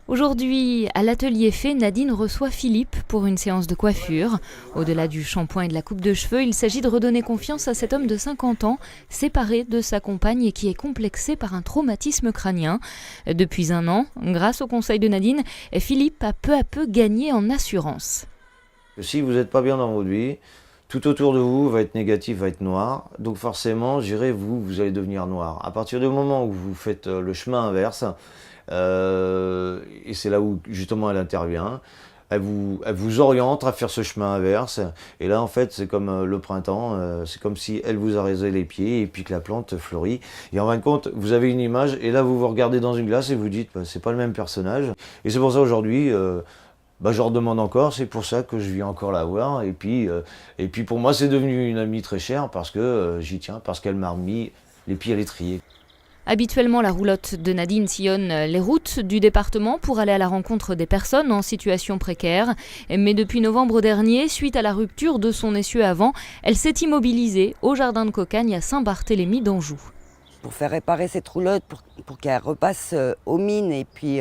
Aujourd'hui, à l'atelier Fée, Nadine reçoit Philippe pour une séance de coiffure. Au-delà du shampoing et de la coupe de cheveux, il s'agit de redonner confiance à cet homme de 50 ans, séparé de sa compagne et qui est complexé par un traumatisme crânien. Depuis un an, grâce au conseil de Nadine, Philippe a peu à peu gagné en assurance. Si vous n'êtes pas bien dans votre vie, tout autour de vous va être négatif, va être noir. Donc forcément, je dirais, vous allez devenir noir. À partir du moment où vous faites le chemin inverse, et c'est là où justement elle intervient, elle vous oriente à faire ce chemin inverse. Et là, en fait, c'est comme le printemps, c'est comme si elle vous arrosait les pieds et puis que la plante fleurit. Et en fin de compte, vous avez une image et là, vous vous regardez dans une glace et vous dites, bah, c'est pas le même personnage. Et c'est pour ça aujourd'hui, je leur demande encore, c'est pour ça que je viens encore la voir. Et puis pour moi, c'est devenu une amie très chère parce que j'y tiens, parce qu'elle m'a remis les pieds à l'étrier. Habituellement, la roulotte de Nadine sillonne les routes du département pour aller à la rencontre des personnes en situation précaire. Mais depuis novembre dernier, suite à la rupture de son essieu avant, elle s'est immobilisée au jardin de Cocagne à Saint-Barthélemy d'Anjou. Pour faire réparer cette roulotte, pour qu'elle repasse aux mines et puis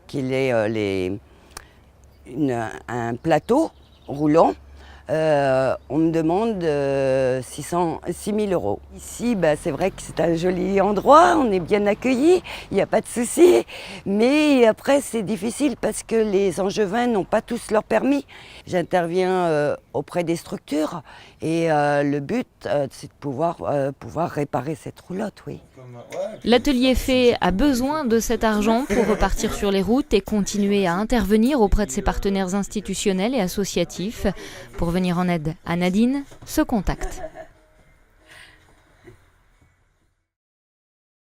qu'il ait un plateau roulant, on me demande 6 000 €. Ici, c'est vrai que c'est un joli endroit, on est bien accueillis, il n'y a pas de souci. Mais après, c'est difficile parce que les Angevins n'ont pas tous leur permis. J'interviens auprès des structures et le but, c'est de pouvoir réparer cette roulotte, oui. L'atelier Fée a besoin de cet argent pour repartir sur les routes et continuer à intervenir auprès de ses partenaires institutionnels et associatifs. Pour venir en aide à Nadine, ce contact.